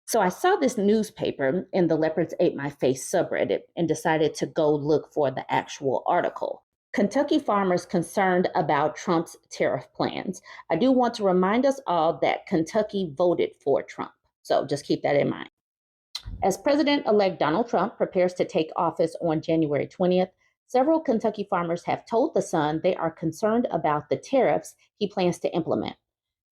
So I saw this newspaper in the Leopards Ate My Face subreddit and decided to go look for the actual article. Kentucky farmers concerned about Trump's tariff plans. I do want to remind us all that Kentucky voted for Trump. So just keep that in mind. As President elect Donald Trump prepares to take office on January 20th, several Kentucky farmers have told The Sun they are concerned about the tariffs he plans to implement.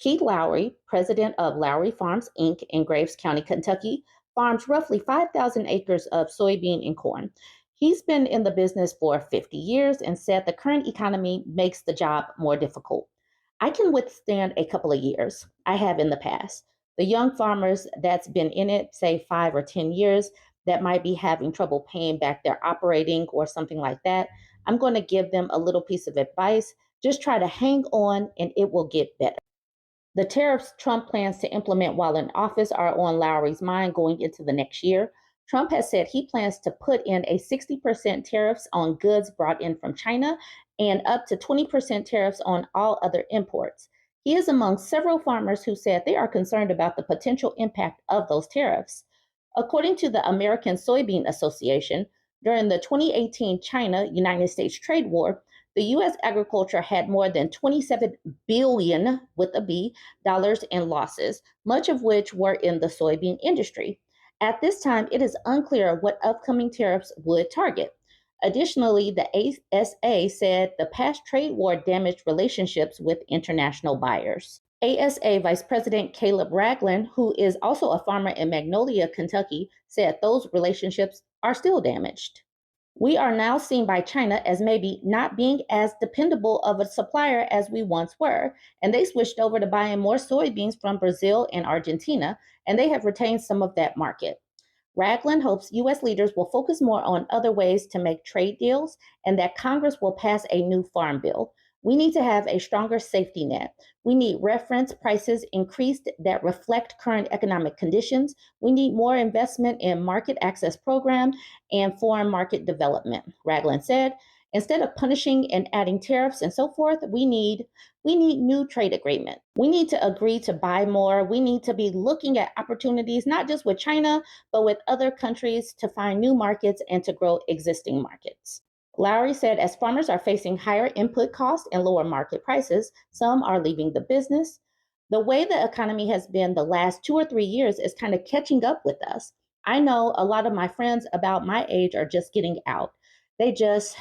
Keith Lowry, president of Lowry Farms, Inc. in Graves County, Kentucky, farms roughly 5,000 acres of soybean and corn. He's been in the business for 50 years and said the current economy makes the job more difficult. I can withstand a couple of years. I have in the past. The young farmers that's been in it, say 5 or 10 years, that might be having trouble paying back their operating or something like that, I'm going to give them a little piece of advice. Just try to hang on and it will get better. The tariffs Trump plans to implement while in office are on Lowry's mind going into the next year. Trump has said he plans to put in a 60% tariffs on goods brought in from China and up to 20% tariffs on all other imports. He is among several farmers who said they are concerned about the potential impact of those tariffs. According to the American Soybean Association, during the 2018 China United States trade war, the U.S. agriculture had more than 27 billion with a B dollars in losses, much of which were in the soybean industry. At this time, it is unclear what upcoming tariffs would target. Additionally, the ASA said the past trade war damaged relationships with international buyers. ASA Vice President Caleb Ragland, who is also a farmer in Magnolia, Kentucky, said those relationships are still damaged. We are now seen by China as maybe not being as dependable of a supplier as we once were, and they switched over to buying more soybeans from Brazil and Argentina, and they have retained some of that market. Ragland hopes U.S. leaders will focus more on other ways to make trade deals and that Congress will pass a new farm bill. We need to have a stronger safety net. We need reference prices increased that reflect current economic conditions. We need more investment in market access programs and foreign market development, Ragland said. Instead of punishing and adding tariffs and so forth, we need new trade agreement. We need to agree to buy more. We need to be looking at opportunities, not just with China, but with other countries to find new markets and to grow existing markets. Lowry said as farmers are facing higher input costs and lower market prices, some are leaving the business. The way the economy has been the last 2 or 3 years is kind of catching up with us. I know a lot of my friends about my age are just getting out. They're just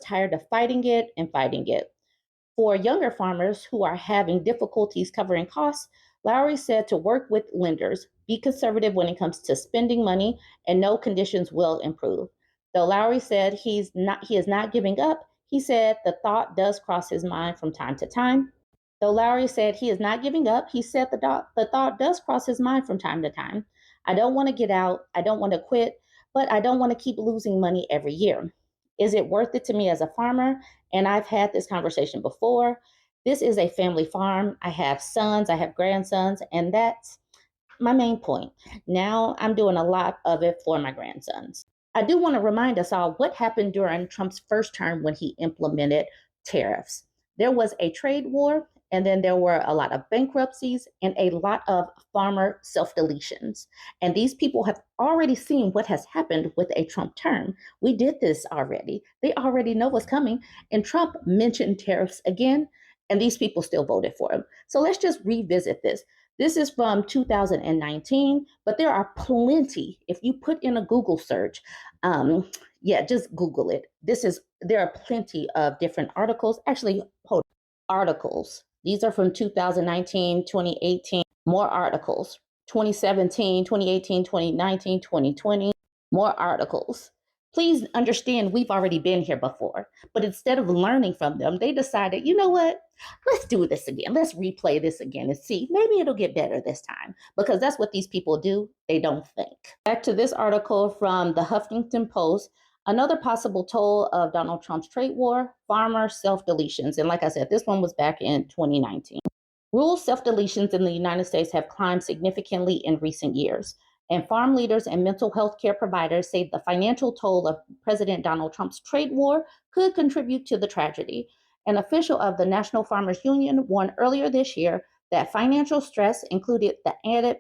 tired of fighting it and fighting it. For younger farmers who are having difficulties covering costs, Lowry said to work with lenders, be conservative when it comes to spending money, and know conditions will improve. Though Lowry said he is not giving up, he said the thought does cross his mind from time to time. Though Lowry said he is not giving up, he said the thought does cross his mind from time to time. I don't want to get out, I don't want to quit, but I don't want to keep losing money every year. Is it worth it to me as a farmer? And I've had this conversation before. This is a family farm. I have sons, I have grandsons, and that's my main point. Now I'm doing a lot of it for my grandsons. I do want to remind us all what happened during Trump's first term when he implemented tariffs. There was a trade war, and then there were a lot of bankruptcies and a lot of farmer self deletions. And these people have already seen what has happened with a Trump term. We did this already. They already know what's coming. And Trump mentioned tariffs again, and these people still voted for him. So let's just revisit this. This is from 2019, but there are plenty. If you put in a Google search, just Google it. There are plenty of different articles. Actually, hold on. Articles. These are from 2019, 2018. More articles. 2017, 2018, 2019, 2020. More articles. Please understand we've already been here before, but instead of learning from them, they decided, you know what? Let's do this again. Let's replay this again and see. Maybe it'll get better this time, because that's what these people do. They don't think. Back to this article from the Huffington Post. Another possible toll of Donald Trump's trade war, farmer self-deletions. And like I said, this one was back in 2019. Rural self-deletions in the United States have climbed significantly in recent years. And farm leaders and mental health care providers say the financial toll of President Donald Trump's trade war could contribute to the tragedy. An official of the National Farmers Union warned earlier this year that financial stress included the added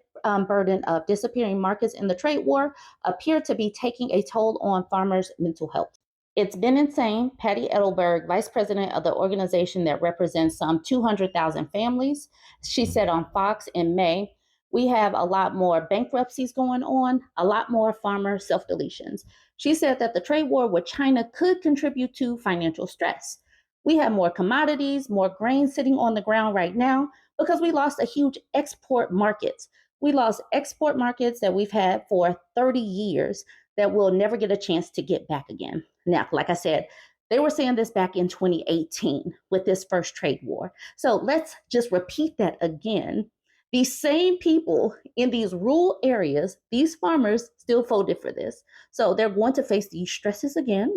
burden of disappearing markets in the trade war appear to be taking a toll on farmers' mental health. It's been insane. Patty Edelberg, vice president of the organization that represents some 200,000 families, she said on Fox in May, we have a lot more bankruptcies going on, a lot more farmer self-deletions. She said that the trade war with China could contribute to financial stress. We have more commodities, more grain sitting on the ground right now because we lost a huge export markets. We lost export markets that we've had for 30 years that we'll never get a chance to get back again. Now, like I said, they were saying this back in 2018 with this first trade war. So let's just repeat that again. These same people in these rural areas, these farmers still voted for this. So they're going to face these stresses again.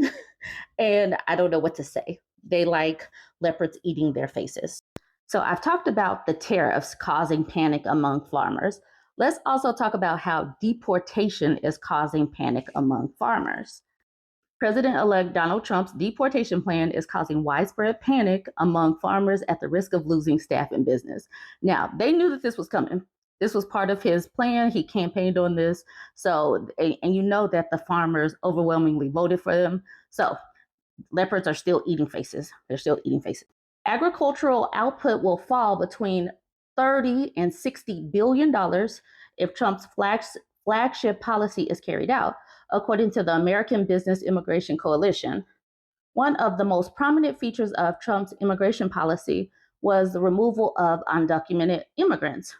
And I don't know what to say. They like leopards eating their faces. So I've talked about the tariffs causing panic among farmers. Let's also talk about how deportation is causing panic among farmers. President-elect Donald Trump's deportation plan is causing widespread panic among farmers at the risk of losing staff and business. Now, they knew that this was coming. This was part of his plan. He campaigned on this. So, and you know that the farmers overwhelmingly voted for them. So leopards are still eating faces. They're still eating faces. Agricultural output will fall between $30 and $60 billion if Trump's flagship policy is carried out, according to the American Business Immigration Coalition. One of the most prominent features of Trump's immigration policy was the removal of undocumented immigrants.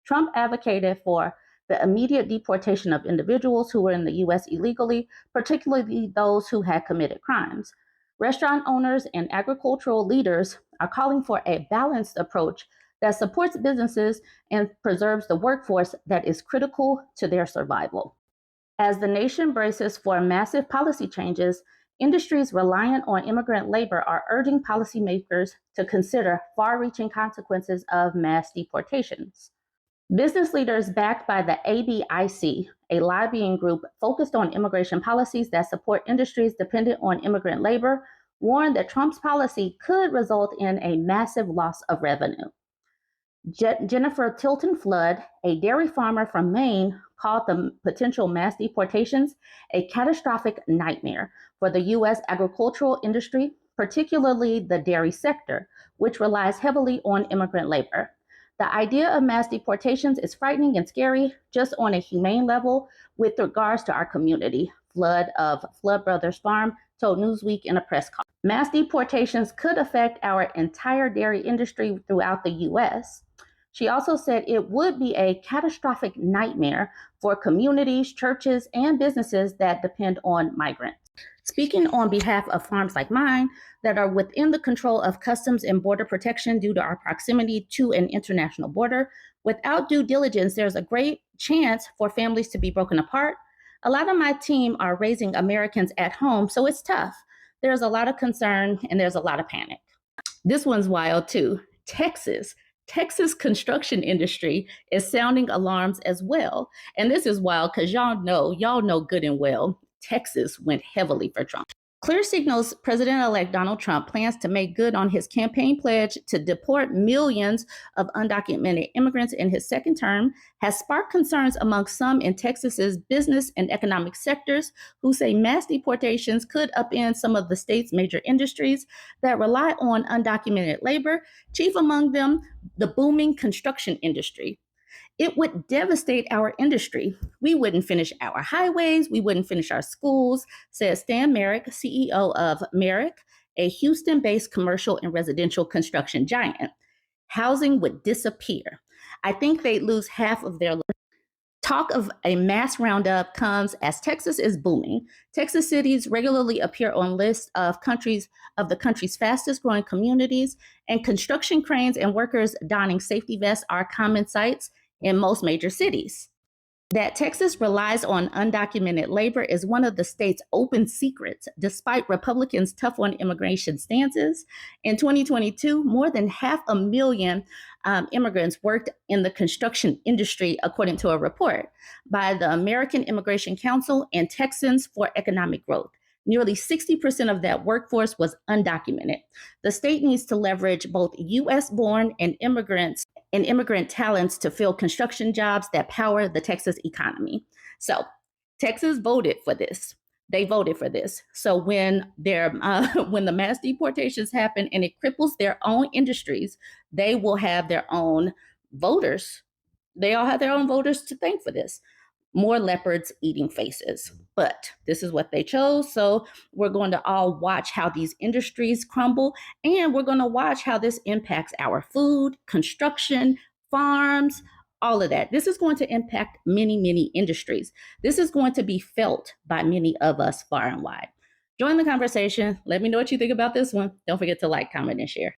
Trump advocated for the immediate deportation of individuals who were in the U.S. illegally, particularly those who had committed crimes. Restaurant owners and agricultural leaders are calling for a balanced approach that supports businesses and preserves the workforce that is critical to their survival. As the nation braces for massive policy changes, industries reliant on immigrant labor are urging policymakers to consider far-reaching consequences of mass deportations. Business leaders backed by the ABIC, a lobbying group focused on immigration policies that support industries dependent on immigrant labor, warned that Trump's policy could result in a massive loss of revenue. Jennifer Tilton Flood, a dairy farmer from Maine, called the potential mass deportations a catastrophic nightmare for the U.S. agricultural industry, particularly the dairy sector, which relies heavily on immigrant labor. The idea of mass deportations is frightening and scary just on a humane level with regards to our community, Flood of Flood Brothers Farm told Newsweek in a press conference. Mass deportations could affect our entire dairy industry throughout the U.S. She also said it would be a catastrophic nightmare for communities, churches, and businesses that depend on migrants. Speaking on behalf of farms like mine that are within the control of Customs and Border Protection due to our proximity to an international border, without due diligence, there's a great chance for families to be broken apart. A lot of my team are raising Americans at home, so it's tough. There's a lot of concern and there's a lot of panic. This one's wild too. Texas construction industry is sounding alarms as well. And this is wild because y'all know good and well, Texas went heavily for Trump. Clear signals President-elect Donald Trump plans to make good on his campaign pledge to deport millions of undocumented immigrants in his second term has sparked concerns among some in Texas's business and economic sectors who say mass deportations could upend some of the state's major industries that rely on undocumented labor, chief among them the booming construction industry. It would devastate our industry. We wouldn't finish our highways. We wouldn't finish our schools, said Stan Merrick, CEO of Merrick, a Houston-based commercial and residential construction giant. Housing would disappear. I think they'd lose half of their. Talk of a mass roundup comes as Texas is booming. Texas cities regularly appear on lists of the country's fastest growing communities, and construction cranes and workers donning safety vests are common sights in most major cities. That Texas relies on undocumented labor is one of the state's open secrets, despite Republicans' tough on immigration stances. In 2022, more than 500,000 immigrants worked in the construction industry, according to a report by the American Immigration Council and Texans for Economic Growth. Nearly 60% of that workforce was undocumented. The state needs to leverage both U.S.-born and immigrants and immigrant talents to fill construction jobs that power the Texas economy. So Texas voted for this. They voted for this. So when when the mass deportations happen and it cripples their own industries, they will have their own voters. They all have their own voters to thank for this. More leopards eating faces. But this is what they chose. So we're going to all watch how these industries crumble, and we're going to watch how this impacts our food, construction, farms, all of that. This is going to impact many, many industries. This is going to be felt by many of us far and wide. Join the conversation. Let me know what you think about this one. Don't forget to like, comment, and share.